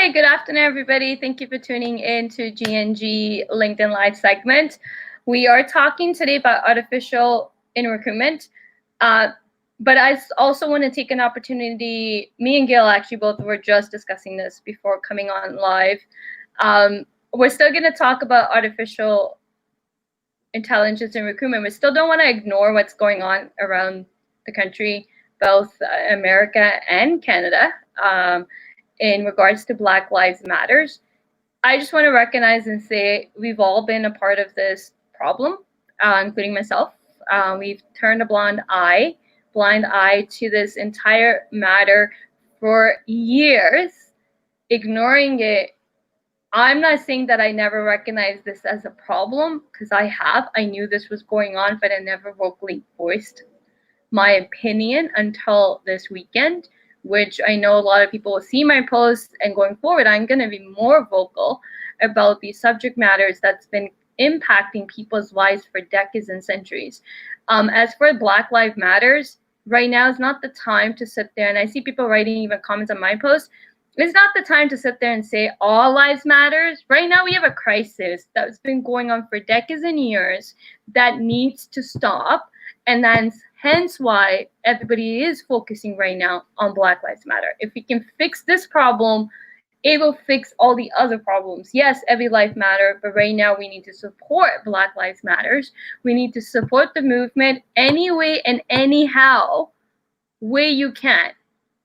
Hi, good afternoon, everybody. Thank you for tuning in to GNG LinkedIn Live segment. We are talking today about artificial in recruitment, but I also want to take an opportunity. Me and Gail actually both were just discussing this before coming on live. We're still going to talk about artificial intelligence in recruitment. We still don't want to ignore what's going on around the country, both America and Canada. In regards to Black Lives Matters, I just want to recognize and say we've all been a part of this problem, including myself. We've turned a blind eye to this entire matter for years, ignoring it. I'm not saying that I never recognized this as a problem, because I have. I knew this was going on, but I never vocally voiced my opinion until this weekend, which I know a lot of people will see my posts, and going forward, I'm going to be more vocal about these subject matters that's been impacting people's lives for decades and centuries. As for Black Lives Matters, right now is not the time to sit there, and I see people writing even comments on my post. It's not the time to sit there and say all lives matters. Right now we have a crisis that's been going on for decades and years that needs to stop, and then hence why everybody is focusing right now on Black Lives Matter. If we can fix this problem, it will fix all the other problems. Yes, every life matters, but right now we need to support Black Lives Matters. We need to support the movement any way and anyhow way you can,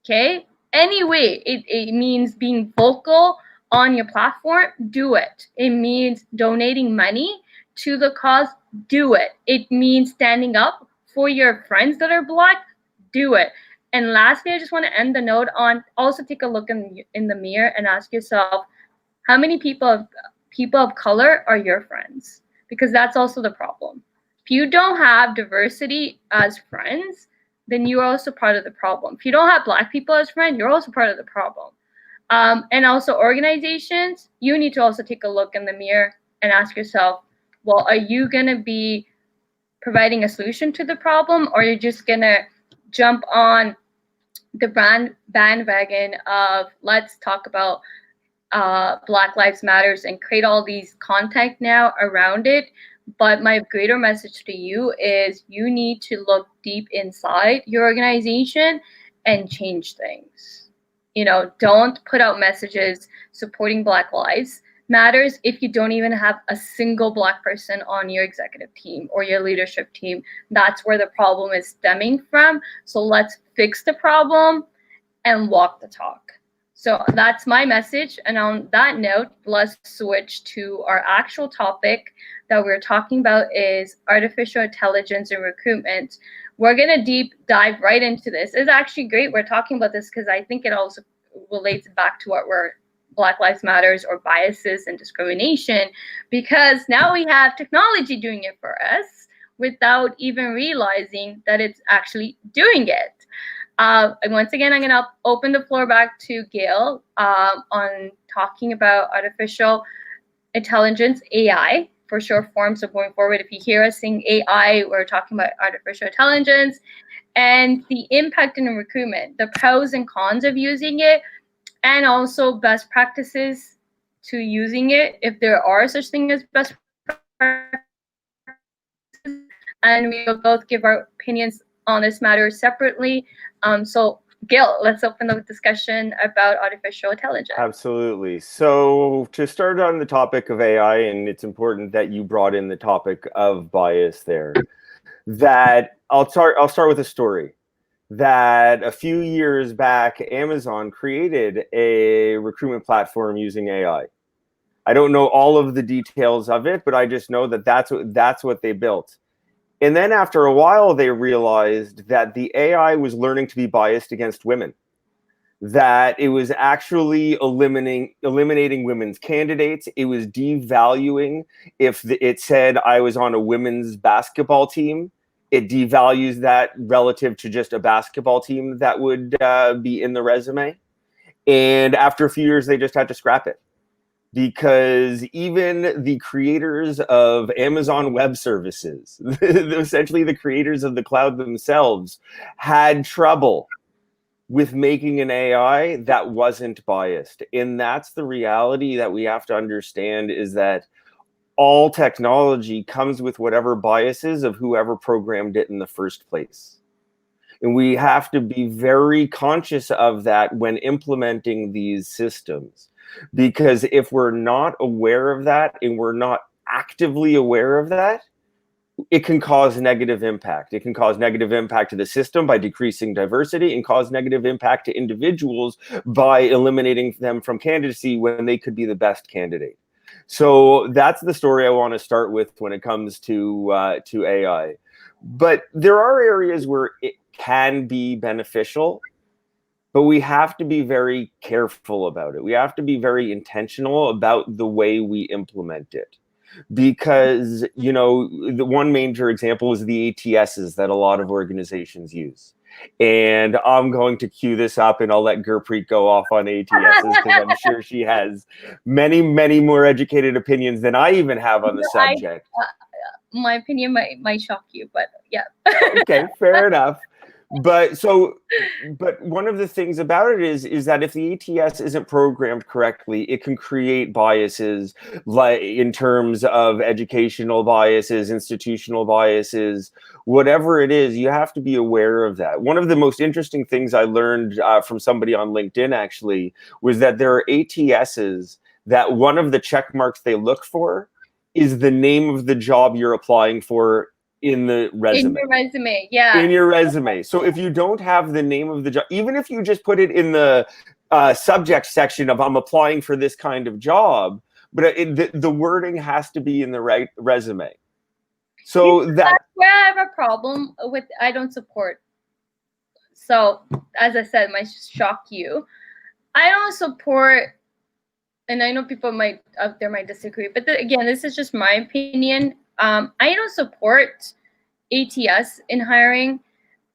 okay? Any way. It means being vocal on your platform, do it. It means donating money to the cause, do it. It means standing up for your friends that are Black, do it. And lastly, I just want to end the note on also take a look in the mirror and ask yourself, how many people of color are your friends? Because that's also the problem. If you don't have diversity as friends, then you are also part of the problem. If you don't have Black people as friends, you're also part of the problem. And also organizations, you need to also take a look in the mirror and ask yourself, well, are you going to be providing a solution to the problem, or you're just gonna jump on the bandwagon of let's talk about Black Lives Matters and create all these content now around it. But my greater message to you is you need to look deep inside your organization and change things. You know, don't put out messages supporting Black Lives Matters if you don't even have a single Black person on your executive team or your leadership team. That's where the problem is stemming from. So let's fix the problem and walk the talk. So that's my message. And on that note, let's switch to our actual topic that we're talking about is artificial intelligence and recruitment. We're going to deep dive right into this. It's actually great we're talking about this because I think it also relates back to what we're Black Lives Matters or biases and discrimination, because now we have technology doing it for us without even realizing that it's actually doing it. And once again, I'm going to open the floor back to Gail on talking about artificial intelligence, AI, for short form. So going forward, if you hear us saying AI, we're talking about artificial intelligence and the impact in recruitment, the pros and cons of using it, and also best practices to using it, if there are such things as best practices. And we will both give our opinions on this matter separately. So Gil, let's open the discussion about artificial intelligence. Absolutely. So to start on the topic of AI, and it's important that you brought in the topic of bias there, that I'll start with a story. That a few years back, Amazon created a recruitment platform using AI. I don't know all of the details of it, but I just know that that's what they built. And then after a while, they realized that the AI was learning to be biased against women, that it was actually eliminating women's candidates. It was devaluing if it said I was on a women's basketball team. It devalues that relative to just a basketball team that would be in the resume. And after a few years, they just had to scrap it, because even the creators of Amazon Web Services, essentially the creators of the cloud themselves, had trouble with making an AI that wasn't biased. And that's the reality that we have to understand, is that all technology comes with whatever biases of whoever programmed it in the first place. And we have to be very conscious of that when implementing these systems. Because if we're not aware of that and we're not actively aware of that, it can cause negative impact. It can cause negative impact to the system by decreasing diversity, and cause negative impact to individuals by eliminating them from candidacy when they could be the best candidate. So that's the story I want to start with when it comes to AI. But there are areas where it can be beneficial, but we have to be very careful about it. We have to be very intentional about the way we implement it. Because, you know, the one major example is the ATSs that a lot of organizations use. And I'm going to cue this up, and I'll let Gurpreet go off on ATSs because I'm sure she has many, many more educated opinions than I even have on the subject. My opinion might shock you, but yeah. Okay, fair enough. But one of the things about it is that if the ATS isn't programmed correctly, it can create biases, like in terms of educational biases, institutional biases, whatever it is. You have to be aware of that. One of the most interesting things I learned from somebody on LinkedIn actually was that there are ATSs that one of the check marks they look for is the name of the job you're applying for in the resume. In your resume, yeah. In your resume. So if you don't have the name of the job, even if you just put it in the subject section of I'm applying for this kind of job, but the wording has to be in the right resume. So that's where I have a problem with. I don't support. So as I said, might shock you. I don't support, and I know people out there might disagree, but again, this is just my opinion. I don't support ATS in hiring.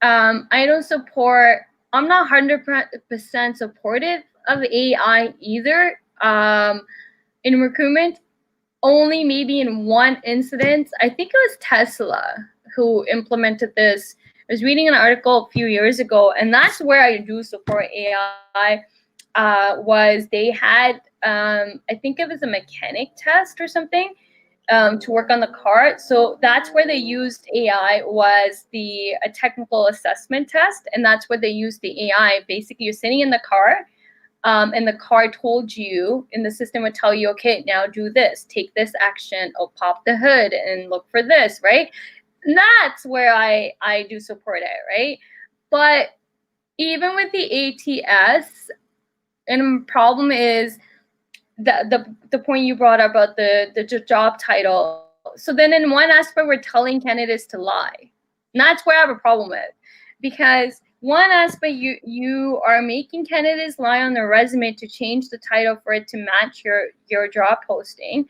I don't support. I'm not 100% supportive of AI either. In recruitment, only maybe in one incident. I think it was Tesla who implemented this. I was reading an article a few years ago, and that's where I do support AI. Was they had I think it was a mechanic test or something to work on the car. So that's where they used AI, was a technical assessment test, and that's where they used the AI. Basically, you're sitting in the car, and the car told you, and the system would tell you, okay, now do this, take this action, or pop the hood and look for this, right? And that's where I do support it, right? But even with the ATS, and the problem is the point you brought up about the job title. So then in one aspect, we're telling candidates to lie. And that's where I have a problem with. Because one aspect, you are making candidates lie on their resume to change the title for it to match your job posting,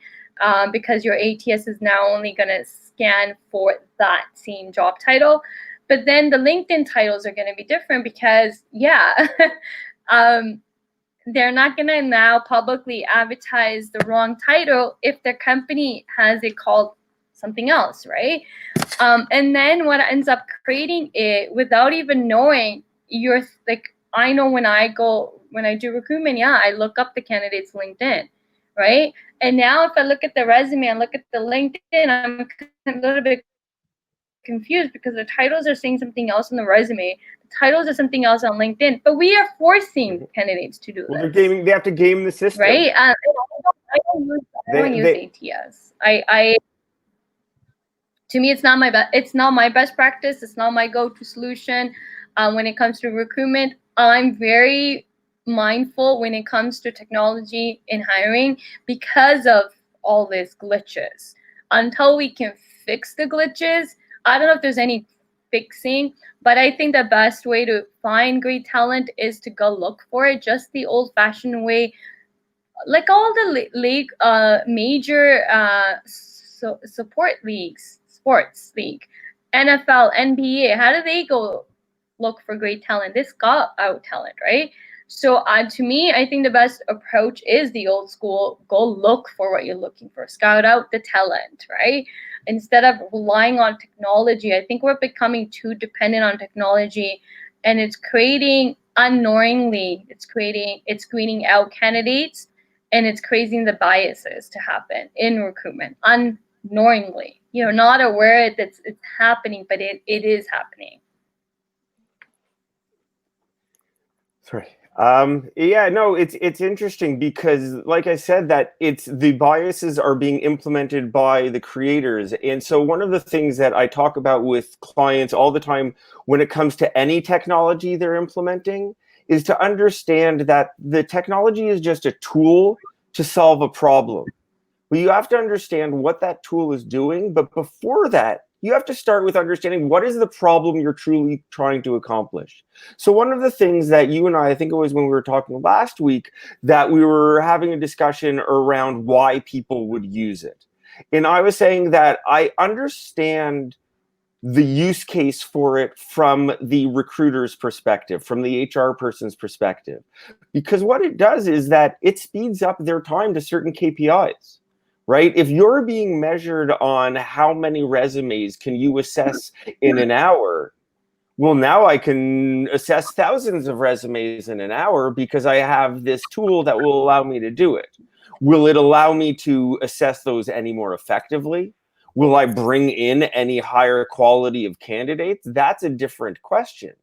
because your ATS is now only going to scan for that same job title. But then the LinkedIn titles are going to be different because, yeah, they're not going to now publicly advertise the wrong title if their company has it called something else, right? And then what ends up creating it without even knowing, you're like, I know when I do recruitment, yeah, I look up the candidate's LinkedIn, right? And now if I look at the resume and look at the LinkedIn, I'm a little bit confused because the titles are saying something else on the resume. The titles are something else on LinkedIn, but we are forcing candidates to do well, this. they have to game the system, right? I don't use ATS. To me, it's not my best practice. It's not my go-to solution when it comes to recruitment. I'm very mindful when it comes to technology in hiring because of all these glitches. Until we can fix the glitches, I don't know if there's any fixing, but I think the best way to find great talent is to go look for it just the old-fashioned way, like all the major support leagues, sports league, NFL, NBA. How do they go look for great talent? They scout out talent, right? So to me, I think the best approach is the old school. Go look for what you're looking for. Scout out the talent, right? Instead of relying on technology. I think we're becoming too dependent on technology, and it's creating unknowingly it's screening out candidates, and it's creating the biases to happen in recruitment unknowingly. You're not aware that it's happening, but it is happening. Sorry. Yeah, no, it's interesting because, like I said, that the biases are being implemented by the creators. And so one of the things that I talk about with clients all the time when it comes to any technology they're implementing is to understand that the technology is just a tool to solve a problem. Well, you have to understand what that tool is doing, but before that, you have to start with understanding what is the problem you're truly trying to accomplish. So one of the things that you and I think it was when we were talking last week, that we were having a discussion around why people would use it. And I was saying that I understand the use case for it from the recruiter's perspective, from the HR person's perspective. Because what it does is that it speeds up their time to certain KPIs. Right? If you're being measured on how many resumes can you assess in an hour, well, now I can assess thousands of resumes in an hour because I have this tool that will allow me to do it. Will it allow me to assess those any more effectively? Will I bring in any higher quality of candidates? That's a different question.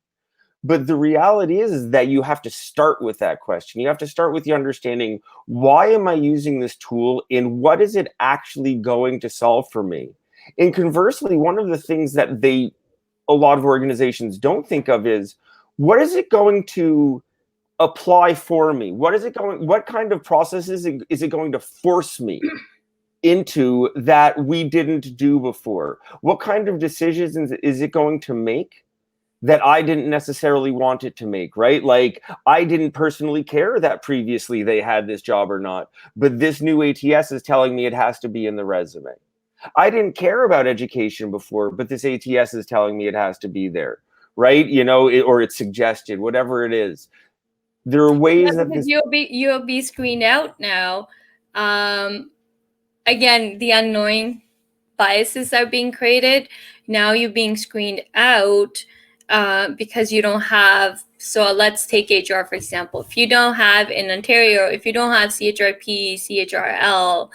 But the reality is that you have to start with that question. You have to start with the understanding, why am I using this tool and what is it actually going to solve for me? And conversely, one of the things that a lot of organizations don't think of is, what is it going to apply for me? What kind of processes is it going to force me into that we didn't do before? What kind of decisions is it going to make that I didn't necessarily want it to make, right? Like, I didn't personally care that previously they had this job or not, but this new ATS is telling me it has to be in the resume. I didn't care about education before, but this ATS is telling me it has to be there, right? Or it's suggested, whatever it is. There are ways that you'll be screened out now. Again, the unknowing biases are being created. Now you're being screened out because you don't have. So let's take HR, for example. If you don't have in Ontario, if you don't have CHRP, CHRL,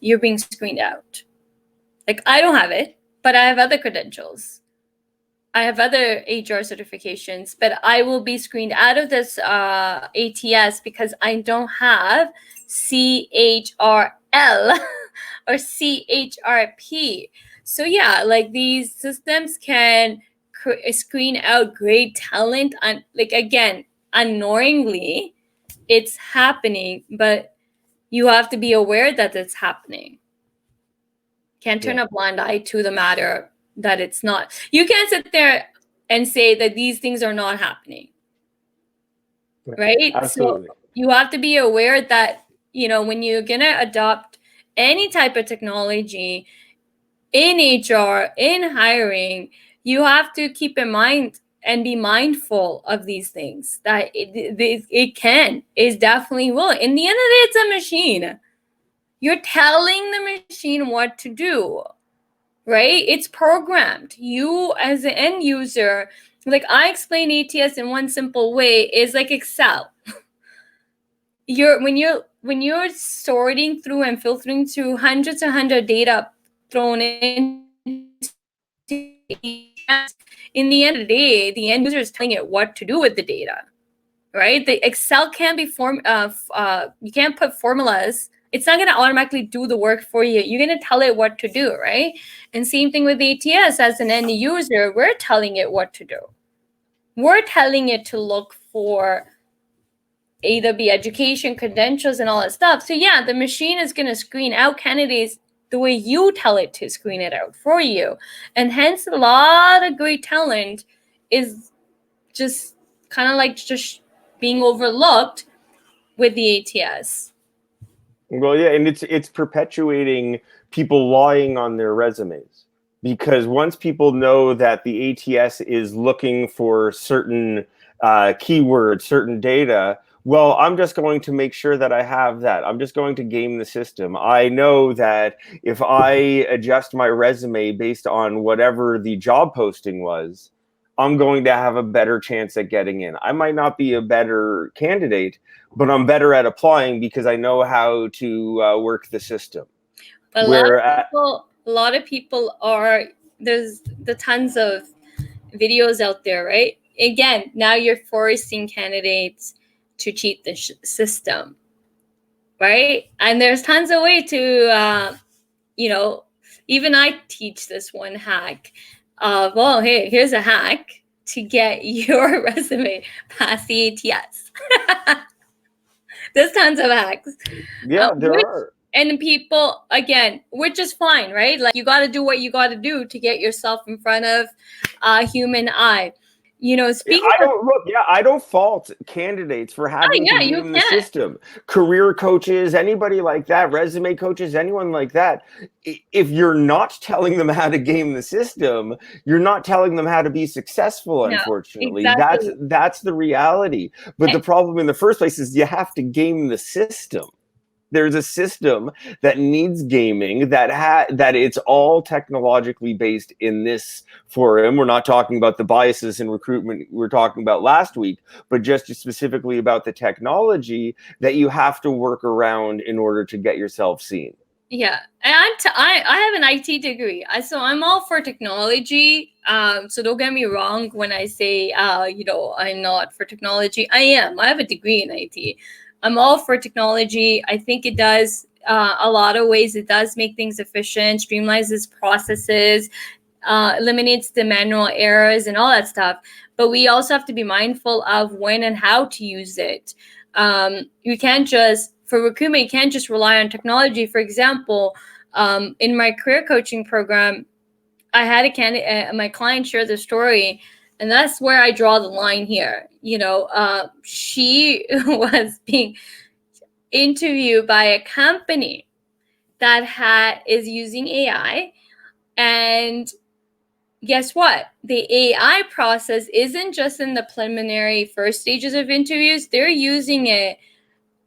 you're being screened out. Like, I don't have it, but I have other credentials. I have other HR certifications, but I will be screened out of this ATS because I don't have CHRL or CHRP. So yeah, like, these systems can screen out great talent, and like, again, unknowingly it's happening, but you have to be aware that it's happening. Can't turn a blind eye to the matter that it's not. You can't sit there and say that these things are not happening, right? Absolutely. So you have to be aware that, when you're gonna adopt any type of technology in HR, in hiring, you have to keep in mind and be mindful of these things, that it definitely will. In the end of the day, it's a machine. You're telling the machine what to do, right? It's programmed. You, as an end user, like, I explain ATS in one simple way, is like Excel. When you're sorting through and filtering through hundreds and hundreds of data thrown in, in the end of the day, the end user is telling it what to do with the data, right? The Excel can't be you can't put formulas. It's not going to automatically do the work for you. You're going to tell it what to do, right? And same thing with ATS. As an end user, we're telling it what to do. We're telling it to look for either be education, credentials, and all that stuff. So yeah, the machine is going to screen out candidates the way you tell it to screen it out for you. And hence, a lot of great talent is just kind of like just being overlooked with the ATS. Well, yeah, and it's perpetuating people lying on their resumes, because once people know that the ATS is looking for certain keywords, certain data, well, I'm just going to make sure that I have that. I'm just going to game the system. I know that if I adjust my resume based on whatever the job posting was, I'm going to have a better chance at getting in. I might not be a better candidate, but I'm better at applying because I know how to work the system. But a lot of people are, there's the tons of videos out there, right? Again, now you're forcing candidates to cheat the system, right? And there's tons of way to, even I teach this one hack. Well, hey, here's a hack to get your resume past the ATS. There's tons of hacks. Yeah, there are. And people, again, which is fine, right? Like, you got to do what you got to do to get yourself in front of a human eye. Speaking I don't fault candidates for having to game the system. Career coaches, anybody like that, resume coaches, anyone like that. If you're not telling them how to game the system, you're not telling them how to be successful, unfortunately. Exactly. That's the reality. But the problem in the first place is you have to game the system. There's a system that needs gaming, that it's all technologically based in this forum. We're not talking about the biases in recruitment we were talking about last week, but just specifically about the technology that you have to work around in order to get yourself seen. Yeah, and I have an IT degree, so I'm all for technology. So don't get me wrong when I say I'm not for technology. I am. I have a degree in IT. I'm all for technology. I think it does a lot of ways. It does make things efficient, streamlines processes, eliminates the manual errors and all that stuff. But we also have to be mindful of when and how to use it. You can't just, for recruitment, you can't just rely on technology. For example, in my career coaching program, I had a candidate, my client shared the story, and that's where I draw the line here. She was being interviewed by a company that is using AI, and guess what? The AI process isn't just in the preliminary first stages of interviews. They're using it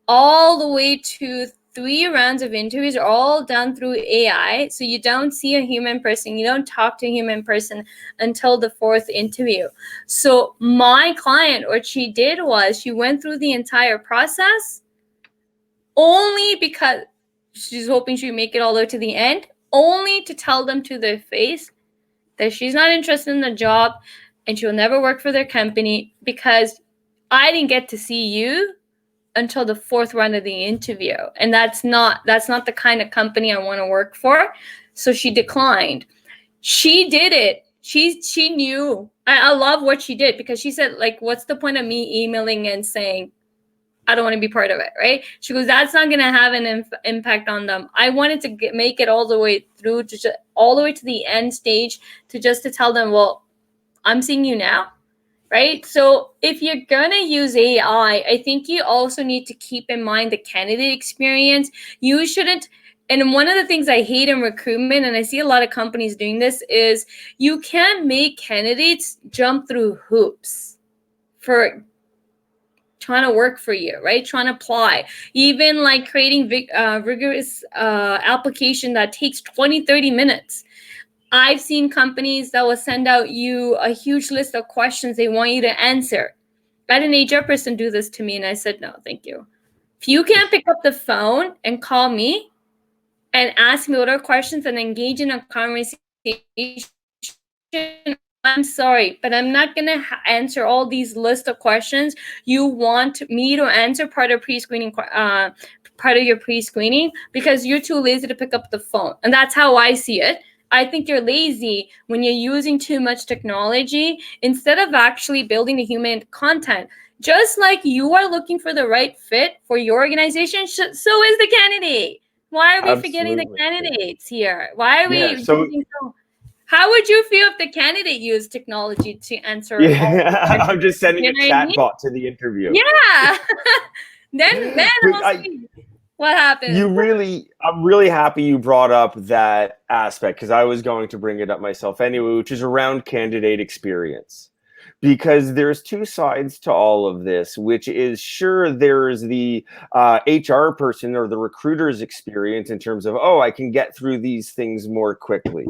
all the way to 3 rounds of interviews are all done through AI. So you don't see a human person. You don't talk to a human person until the 4th interview. So my client, what she did was she went through the entire process only because she's hoping she'd make it all the way to the end, only to tell them to their face that she's not interested in the job and she'll never work for their company because I didn't get to see you until the 4th round of the interview, and that's not the kind of company I want to work for. So she declined. She did it. She knew. I love what she did, because she said, like, what's the point of me emailing and saying I don't want to be part of it, right? She goes, that's not going to have an impact on them. I wanted to make it all the way through, all the way to the end stage, to tell them, well, I'm seeing you now. Right? So if you're going to use AI, I think you also need to keep in mind the candidate experience. You shouldn't, and one of the things I hate in recruitment, and I see a lot of companies doing this, is you can't make candidates jump through hoops for trying to work for you, right? Trying to apply. Even like creating rigorous application that takes 20, 30 minutes. I've seen companies that will send out you a huge list of questions they want you to answer. I had an HR person do this to me, and I said, no, thank you. If you can't pick up the phone and call me and ask me what are questions and engage in a conversation, I'm sorry, but I'm not going to answer all these list of questions. You want me to answer part of pre-screening, part of your pre-screening, because you're too lazy to pick up the phone. And that's how I see it. I think you're lazy when you're using too much technology instead of actually building the human content. Just like you are looking for the right fit for your organization, so is the candidate. Why are we forgetting the candidates here? Why are we using so? How would you feel if the candidate used technology to answer? Yeah, I'm just sending a chatbot to the interview. Yeah. then what happened? I'm really happy you brought up that aspect, because I was going to bring it up myself anyway, which is around candidate experience. Because there's 2 sides to all of this, which is, sure, there's the HR person or the recruiter's experience in terms of, oh, I can get through these things more quickly.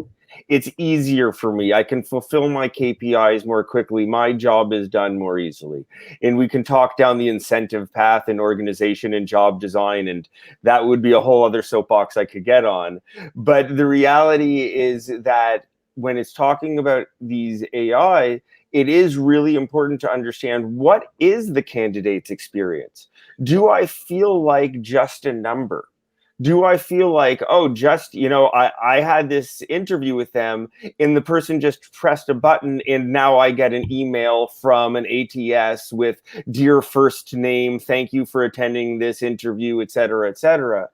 It's easier for me. I can fulfill my KPIs more quickly. My job is done more easily. And we can talk down the incentive path and organization and job design, and that would be a whole other soapbox I could get on. But the reality is that when it's talking about these AI, it is really important to understand, what is the candidate's experience? Do I feel like just a number? Do I feel like, oh, just, I had this interview with them and the person just pressed a button and now I get an email from an ATS with dear first name, thank you for attending this interview, et cetera, et cetera.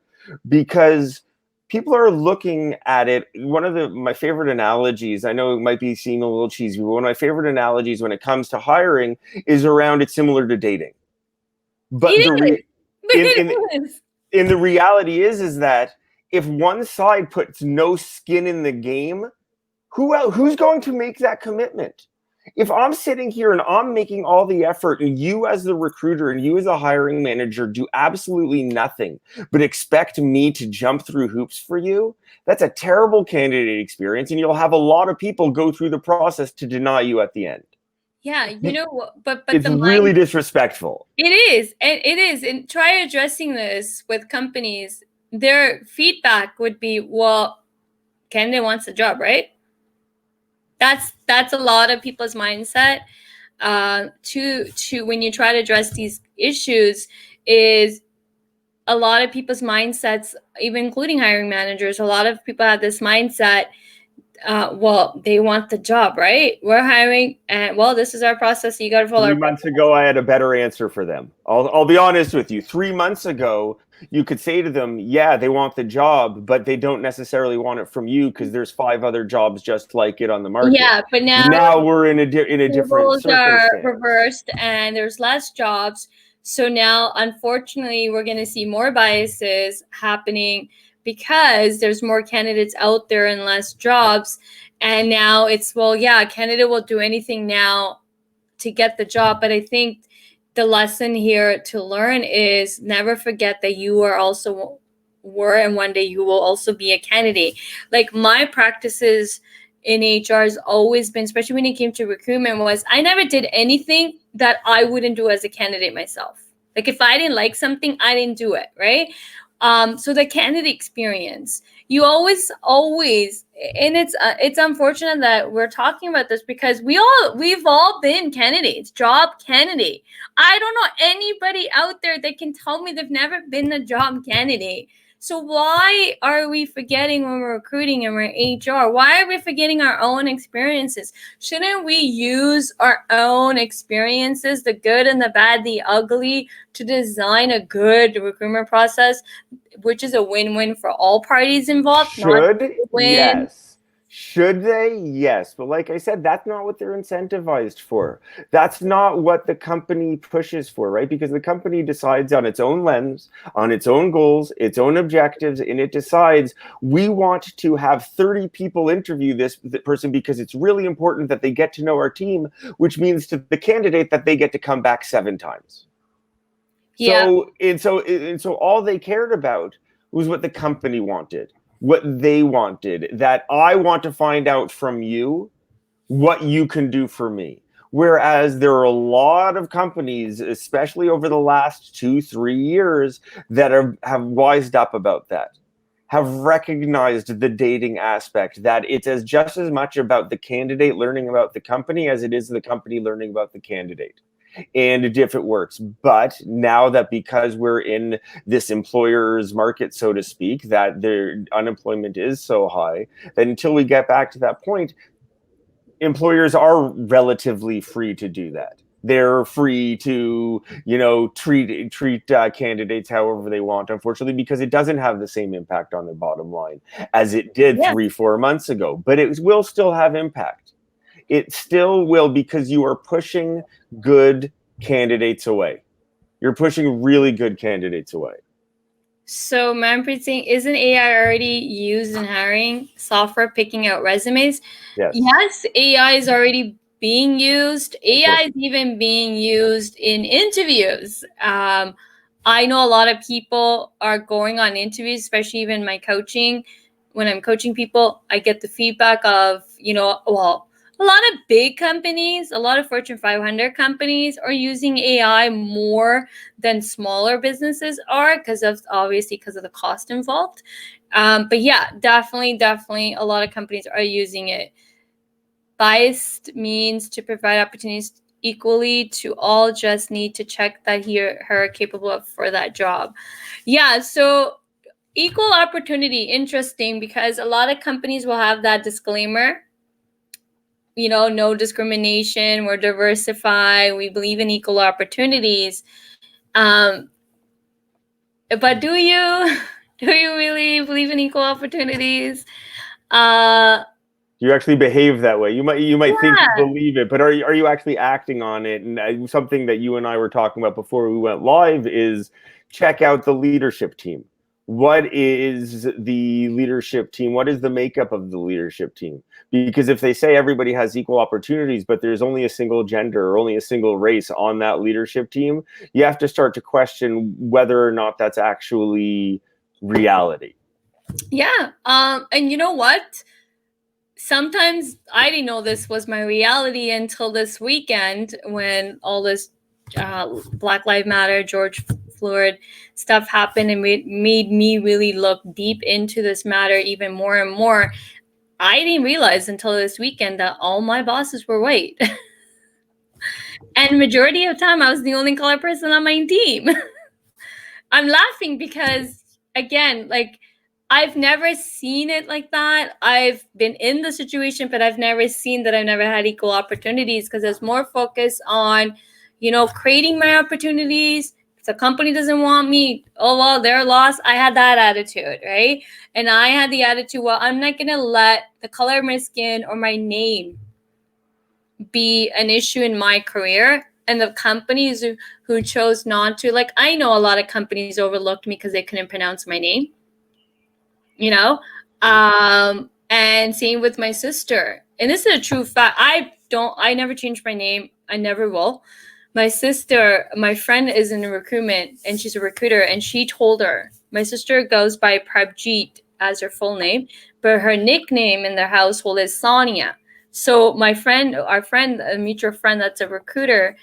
Because people are looking at it. One of my favorite analogies, I know it might be seeming a little cheesy, but one of my favorite analogies when it comes to hiring is around, it's similar to dating. But and the reality is that if one side puts no skin in the game, who's going to make that commitment? If I'm sitting here and I'm making all the effort and you as the recruiter and you as a hiring manager do absolutely nothing but expect me to jump through hoops for you, that's a terrible candidate experience, and you'll have a lot of people go through the process to deny you at the end. Yeah, but it's really disrespectful. It is, and try addressing this with companies. Their feedback would be, well, candidate wants the job, right? That's a lot of people's mindset. To when you try to address these issues, is a lot of people's mindsets, even including hiring managers. A lot of people have this mindset. Well, they want the job, right? We're hiring, and well, this is our process. So you got to follow. 3 months ago, I had a better answer for them. I'll be honest with you. 3 months ago, you could say to them, yeah, they want the job, but they don't necessarily want it from you because there's 5 other jobs just like it on the market. Yeah, but now we're in a different circumstance. Are reversed, and there's less jobs. So now, unfortunately, we're going to see more biases happening because there's more candidates out there and less jobs. And now it's, well, yeah, a candidate will do anything now to get the job. But I think the lesson here to learn is never forget that you are also and one day you will also be a candidate. Like, my practices in HR has always been, especially when it came to recruitment, was I never did anything that I wouldn't do as a candidate myself. Like, if I didn't like something, I didn't do it, right? So the candidate experience, you always, and it's unfortunate that we're talking about this because we've all been candidates, job candidate. I don't know anybody out there that can tell me they've never been a job candidate. So why are we forgetting when we're recruiting and we're HR? Why are we forgetting our own experiences? Shouldn't we use our own experiences, the good and the bad, the ugly, to design a good recruitment process, which is a win-win for all parties involved? Yes. Should they? Yes. But like I said, that's not what they're incentivized for. That's not what the company pushes for, right? Because the company decides on its own lens, on its own goals, its own objectives, and it decides, we want to have 30 people interview this person because it's really important that they get to know our team, which means to the candidate that they get to come back 7 times. Yeah. So all they cared about was what the company wanted, what they wanted, that I want to find out from you what you can do for me. Whereas there are a lot of companies, especially over the last 2-3 years, that have wised up about that, have recognized the dating aspect, that it's just as much about the candidate learning about the company as it is the company learning about the candidate. And if it works. But now that, because we're in this employer's market, so to speak, that their unemployment is so high, that until we get back to that point, employers are relatively free to do that. They're free to, treat candidates however they want, unfortunately, because it doesn't have the same impact on their bottom line as it did 3-4 months ago. But it will still have impact. It still will, because you are pushing good candidates away. You're pushing really good candidates away. So, Manpreet Singh, isn't AI already used in hiring software, picking out resumes? Yes, AI is already being used. AI is even being used in interviews. I know a lot of people are going on interviews, especially even my coaching, when I'm coaching people, I get the feedback of, well, a lot of big companies, a lot of Fortune 500 companies are using AI more than smaller businesses are because of the cost involved. But yeah, definitely, a lot of companies are using it. Biased means to provide opportunities equally to all, just need to check that he or her are capable of for that job. Yeah, so equal opportunity, interesting, because a lot of companies will have that disclaimer, no discrimination, we're diversified, we believe in equal opportunities. But do you really believe in equal opportunities? You actually behave that way. You might think you Yeah. believe it, but are you actually acting on it? And something that you and I were talking about before we went live is check out the leadership team. What is the leadership team? What is the makeup of the leadership team? Because if they say everybody has equal opportunities, but there's only a single gender or only a single race on that leadership team, you have to start to question whether or not that's actually reality. Yeah. And you know what? Sometimes I didn't know this was my reality until this weekend when all this Black Lives Matter, George Floyd stuff happened, and made me really look deep into this matter even more and more. I didn't realize until this weekend that all my bosses were white. And majority of the time I was the only colored person on my team. I'm laughing because, again, like, I've never seen it like that. I've been in the situation, but I've never seen that. I've never had equal opportunities because there's more focus on, creating my opportunities. If the company doesn't want me, oh, well, they're lost. I had that attitude, right? And I had the attitude, well, I'm not going to let the color of my skin or my name be an issue in my career. And the companies who chose not to, like, I know a lot of companies overlooked me because they couldn't pronounce my name, and same with my sister. And this is a true fact. I never changed my name. I never will. My sister, my friend is in recruitment and she's a recruiter, and she told her, my sister goes by Prabjeet as her full name, but her nickname in their household is Sonia. So our friend, a mutual friend that's a recruiter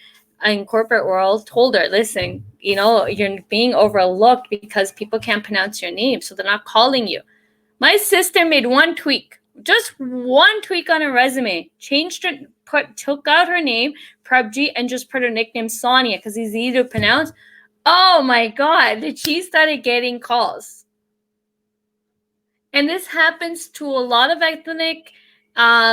in corporate world, told her, listen, you're being overlooked because people can't pronounce your name, so they're not calling you. My sister made one tweak, just one tweak on her resume, took out her name, Prabjeet, and just put her nickname Sonia because it's easy to pronounce. Oh my God, she started getting calls. And this happens to a lot of ethnic,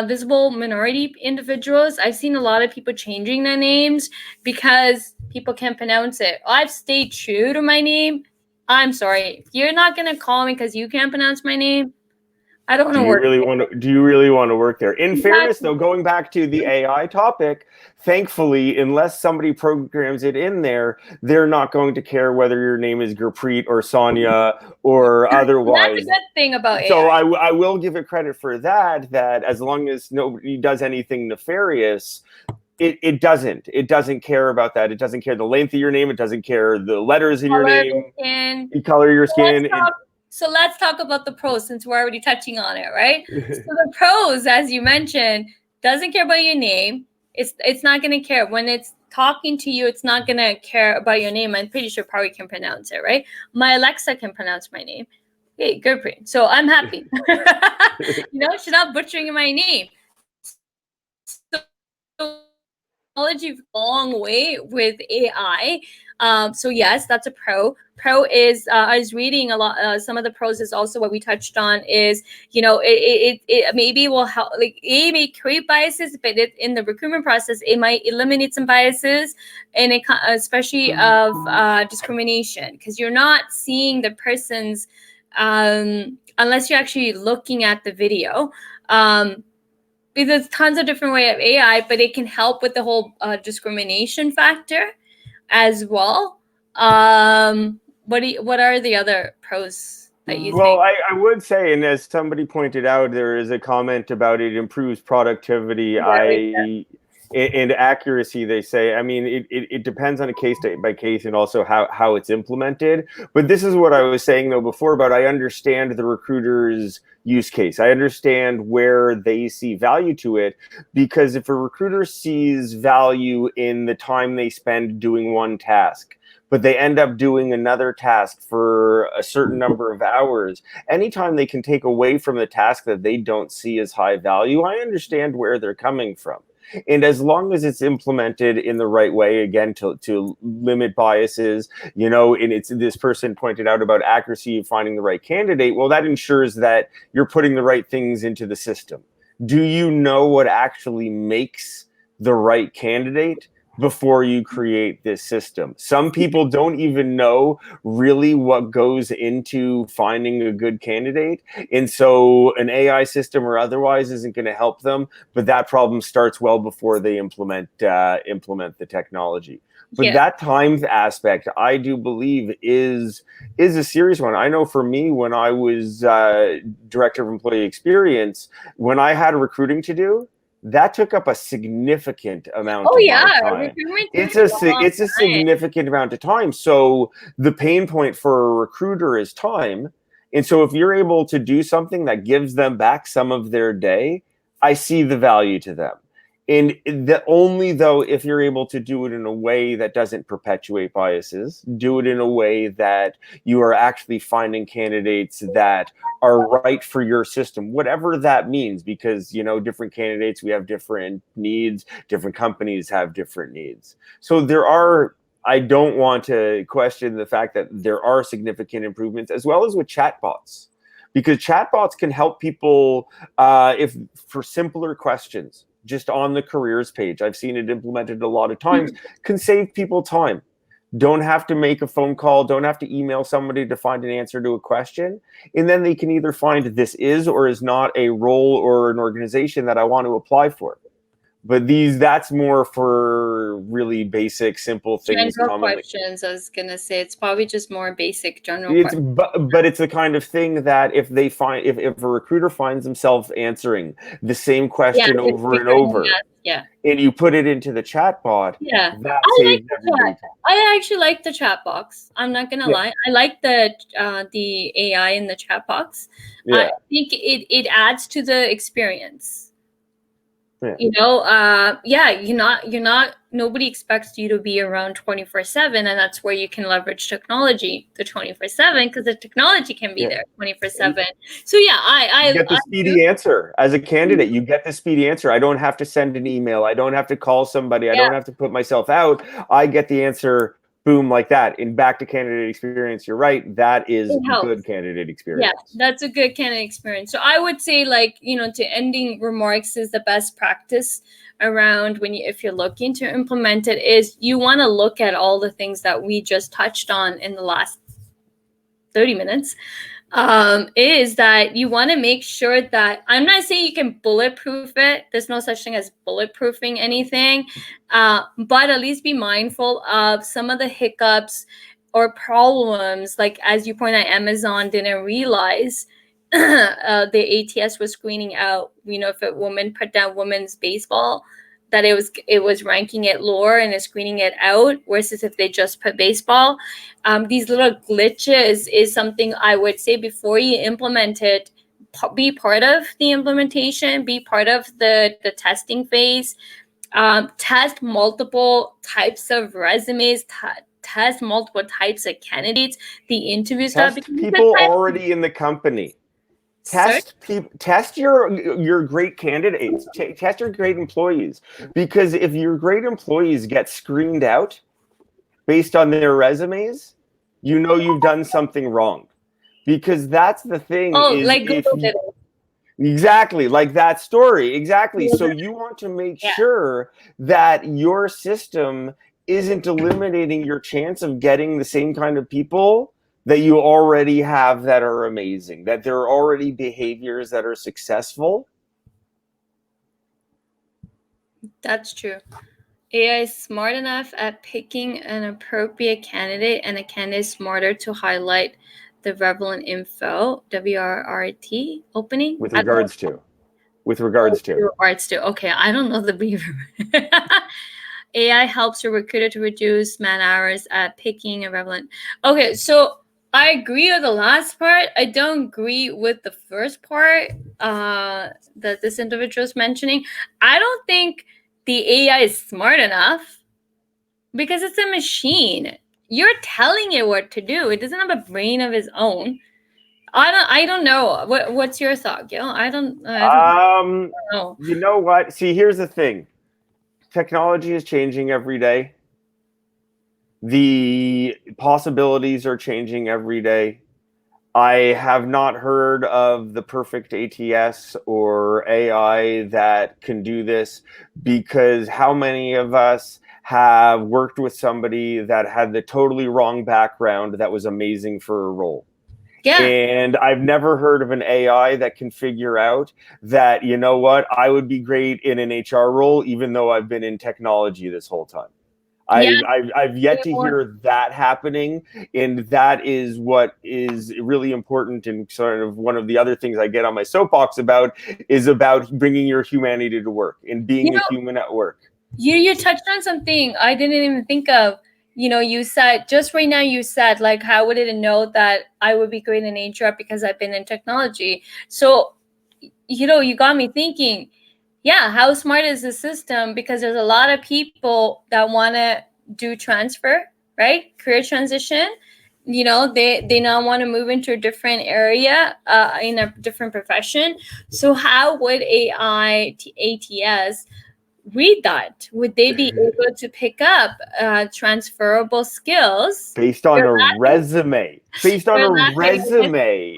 visible minority individuals. I've seen a lot of people changing their names because people can't pronounce it. I've stayed true to my name. I'm sorry. If you're not going to call me because you can't pronounce my name, I don't want to work. Do you really want to work there? In fairness, though, going back to the AI topic, thankfully, unless somebody programs it in there, they're not going to care whether your name is Gurpreet or Sonia or otherwise. That's a good thing about AI. So I will give it credit for that as long as nobody does anything nefarious, it doesn't care about that. It doesn't care the length of your name. It doesn't care the letters in your name. Color your skin. So let's talk about the pros, since we're already touching on it, right? So the pros, as you mentioned, doesn't care about your name. It's not going to care. When it's talking to you, it's not going to care about your name. I'm pretty sure probably can pronounce it, right? My Alexa can pronounce my name. Hey, Gurpreet. So I'm happy. She's not butchering my name. So technology a long way with AI. So yes, that's a pro. Pro is I was reading a lot. Some of the pros is also what we touched on is it maybe will help, like, it may create biases, but in the recruitment process it might eliminate some biases, and especially of discrimination, because you're not seeing the person's unless you're actually looking at the video. Because there's tons of different way of AI, but it can help with the whole discrimination factor as well. What are the other pros that you think? Well, I would say, and as somebody pointed out, there is a comment about it improves productivity. And accuracy, they say, I mean, it depends on a case by case and also how it's implemented. But this is what I was saying though before about I understand the recruiter's use case. I understand where they see value to it, because if a recruiter sees value in the time they spend doing one task, but they end up doing another task for a certain number of hours, anytime they can take away from the task that they don't see as high value, I understand where they're coming from. And as long as it's implemented in the right way, again, to limit biases, and it's this person pointed out about accuracy of finding the right candidate. Well, that ensures that you're putting the right things into the system. Do you know what actually makes the right candidate before you create this system? Some people don't even know really what goes into finding a good candidate. And so an AI system or otherwise isn't going to help them. But that problem starts well before they implement the technology. But that time aspect, I do believe, is a serious one. I know for me, when I was director of employee experience, when I had recruiting to do, that took up a significant amount of my time. It's a significant amount of time. So the pain point for a recruiter is time. And so if you're able to do something that gives them back some of their day, I see the value to them. And only though if you're able to do it in a way that doesn't perpetuate biases, do it in a way that you are actually finding candidates that are right for your system, whatever that means, because different candidates, we have different needs, different companies have different needs. So I don't want to question the fact that there are significant improvements, as well as with chatbots, because chatbots can help people if for simpler questions. Just on the careers page, I've seen it implemented a lot of times, can save people time. Don't have to make a phone call, don't have to email somebody to find an answer to a question. And then they can either find this is or is not a role or an organization that I want to apply for. But that's more for really basic, simple things. General questions, I was gonna say, it's probably just more basic general questions. But it's the kind of thing that if a recruiter finds themselves answering the same question over and over, and you put it into the chat bot, that saves everybody time. I actually like the chat box. I'm not gonna lie. I like the AI in the chat box. I think it adds to the experience. Nobody expects you to be around 24/7, and that's where you can leverage technology the 24/7, because the technology can be there 24/7. So I get the speedy answer as a candidate. You get the speedy answer. I don't have to send an email. I don't have to call somebody. I don't have to put myself out. I get the answer. Boom, like that. And back to candidate experience, you're right. That is good candidate experience. Yeah, that's a good candidate experience. So I would say, to ending remarks is the best practice around if you're looking to implement it, is you want to look at all the things that we just touched on in the last 30 minutes. Is that you want to make sure that, I'm not saying you can bulletproof it. There's no such thing as bulletproofing anything, but at least be mindful of some of the hiccups or problems. Like, as you point out, Amazon didn't realize the ATS was screening out, if a woman put down women's baseball, that it was ranking it lower and is screening it out, versus if they just put baseball. These little glitches is something I would say before you implement it, be part of the implementation, be part of the testing phase. Test multiple types of resumes, test multiple types of candidates. The interviews test people already in the company. Test your great candidates. Test your great employees, because if your great employees get screened out based on their resumes, you've done something wrong. Because that's the thing. Exactly, like that story. Exactly. So you want to make sure that your system isn't eliminating your chance of getting the same kind of people that you already have that are amazing, that there are already behaviors that are successful. That's true. AI is smart enough at picking an appropriate candidate, and a candidate is smarter to highlight the relevant info, WRRT opening. With regards to with regards to? Okay, I don't know the brief. AI helps your recruiter to reduce man hours at picking and relevant. Okay, so I agree with the last part. I don't agree with the first part that this individual is mentioning. I don't think the AI is smart enough because it's a machine. You're telling it what to do. It doesn't have a brain of its own. I don't know. What's your thought, Gil? I don't know. You know what? See, here's the thing. Technology is changing every day. The possibilities are changing every day. I have not heard of the perfect ATS or AI that can do this, because how many of us have worked with somebody that had the totally wrong background that was amazing for a role? Yeah. And I've never heard of an AI that can figure out that, you know what, I would be great in an HR role, even though I've been in technology this whole time. Yeah. I've yet to hear that happening, and that is what is really important. And sort of one of the other things I get on my soapbox about is about bringing your humanity to work and being a human at work. You touched on something I didn't even think of. You said just right now, you said, like, how would it know that I would be great in HR because I've been in technology? So, you got me thinking, yeah, how smart is the system? Because there's a lot of people that want to do transfer, right? Career transition. They now want to move into a different area, in a different profession. So how would ATS read that? Would they be able to pick up transferable skills based on a resume? Based on a resume.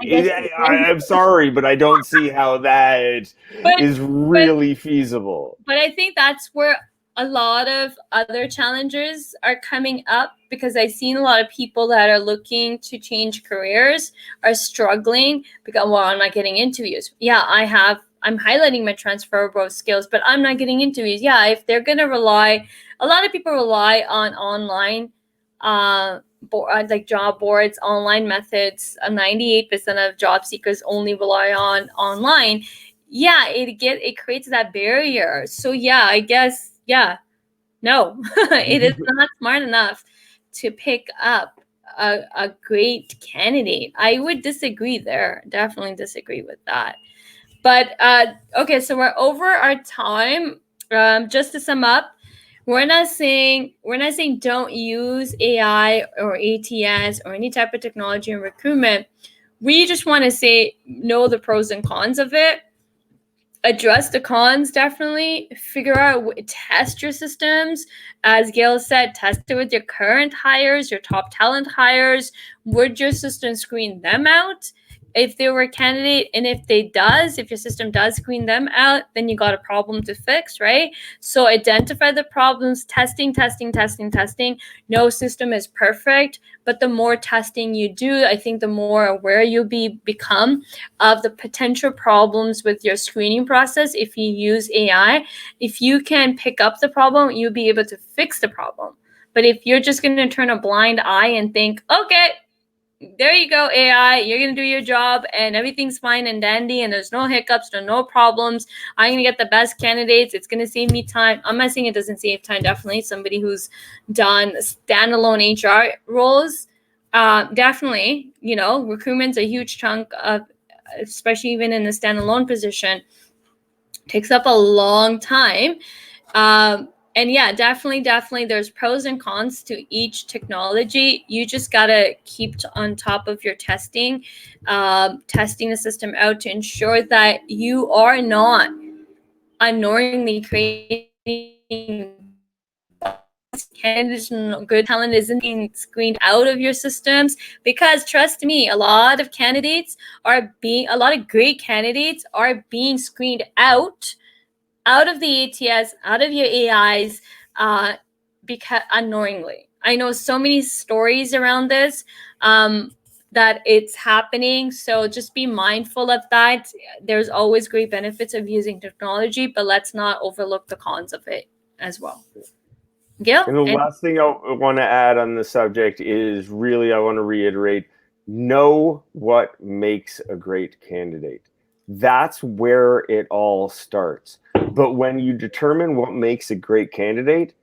I'm sorry, but I don't see how that is really feasible. But I think that's where a lot of other challenges are coming up, because I've seen a lot of people that are looking to change careers are struggling because, well, I'm not getting interviews. Yeah, I'm highlighting my transferable skills, but I'm not getting interviews. Yeah, if they're going to rely, a lot of people rely on online, like job boards, online methods. 98% of job seekers only rely on online. Yeah, it creates that barrier. So yeah, I guess, yeah, no, it is not smart enough to pick up a great candidate. I would disagree there. Definitely disagree with that. But okay, so we're over our time. Just to sum up, we're not saying don't use AI or ATS or any type of technology in recruitment. We just want to say know the pros and cons of it. Address the cons, definitely. Figure out, test your systems. As Gail said, test it with your current hires, your top talent hires. Would your system screen them out if they were a candidate? And if your system does screen them out, then you got a problem to fix, right? So identify the problems, testing. No system is perfect, but the more testing you do, I think the more aware you'll become of the potential problems with your screening process. If you use AI, if you can pick up the problem, you'll be able to fix the problem. But if you're just going to turn a blind eye and think, okay, there you go, AI, you're going to do your job and everything's fine and dandy and there's no hiccups, no problems, I'm going to get the best candidates, it's going to save me time. I'm not saying it doesn't save time. Definitely somebody who's done standalone HR roles, definitely, recruitment's a huge chunk of, especially even in the standalone position, takes up a long time. And yeah, definitely, there's pros and cons to each technology. You just gotta keep on top of your testing, testing the system out to ensure that you are not unknowingly creating candidates and good talent isn't being screened out of your systems. Because trust me, a lot of great candidates are being screened out of the ATS, out of your AIs, because unknowingly. I know so many stories around this, that it's happening. So just be mindful of that. There's always great benefits of using technology, but let's not overlook the cons of it as well. Gil? And the last thing I want to add on the subject is really, I want to reiterate, know what makes a great candidate. That's where it all starts. But when you determine what makes a great candidate,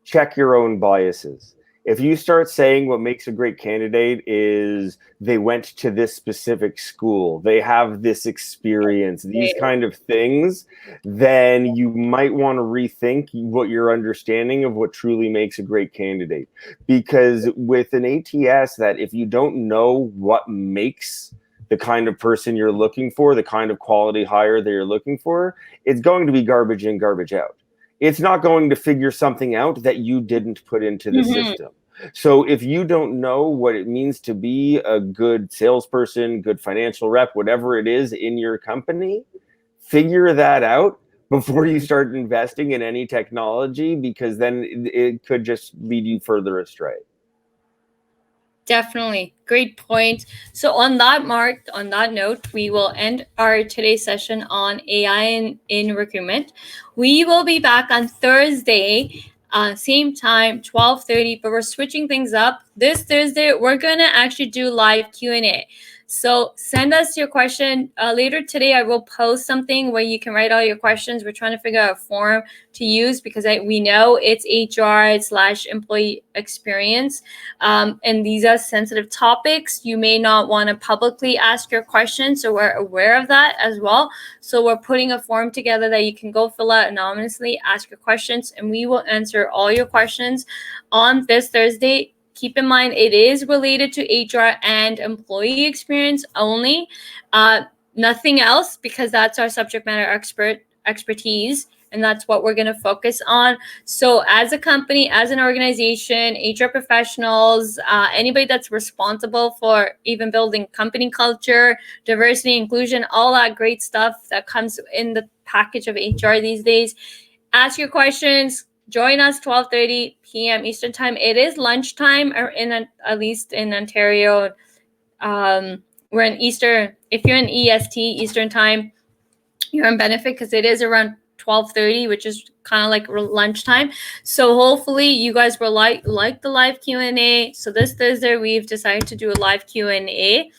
check your own biases. If you start saying what makes a great candidate is they went to this specific school, they have this experience, these kind of things, then you might want to rethink what your understanding of what truly makes a great candidate. Because with an ATS, that if you don't know what makes the kind of person you're looking for, the kind of quality hire that you're looking for, it's going to be garbage in, garbage out. It's not going to figure something out that you didn't put into the system. So if you don't know what it means to be a good salesperson, good financial rep, whatever it is in your company, figure that out before you start investing in any technology, because then it could just lead you further astray. Definitely. Great point. So on that note, we will end our today's session on AI in recruitment. We will be back on Thursday, same time, 12:30, but we're switching things up. This Thursday, we're going to actually do live Q&A. So send us your question. Later today, I will post something where you can write all your questions. We're trying to figure out a form to use because we know it's HR/employee experience. And these are sensitive topics. You may not want to publicly ask your questions, so we're aware of that as well. So we're putting a form together that you can go fill out anonymously, ask your questions, and we will answer all your questions on this Thursday. Keep in mind, it is related to HR and employee experience only, nothing else, because that's our subject matter expertise, and that's what we're going to focus on. So as a company, as an organization, HR professionals, anybody that's responsible for even building company culture, diversity, inclusion, all that great stuff that comes in the package of HR these days, ask your questions. Join us 12:30 p.m. Eastern time. It is lunchtime, or at least in Ontario. We're in Eastern. If you're in EST, Eastern time, you're on benefit because it is around 12:30, which is kind of like lunchtime. So hopefully you guys will like the live Q&A. So this Thursday, we've decided to do a live Q&A,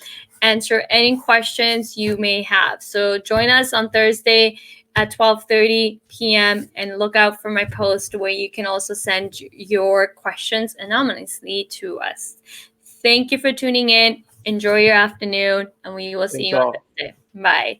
answer any questions you may have. So join us on Thursday at 12:30 p.m. and look out for my post where you can also send your questions anonymously to us. Thank you for tuning in. Enjoy your afternoon, and we will see you on Thursday. Bye.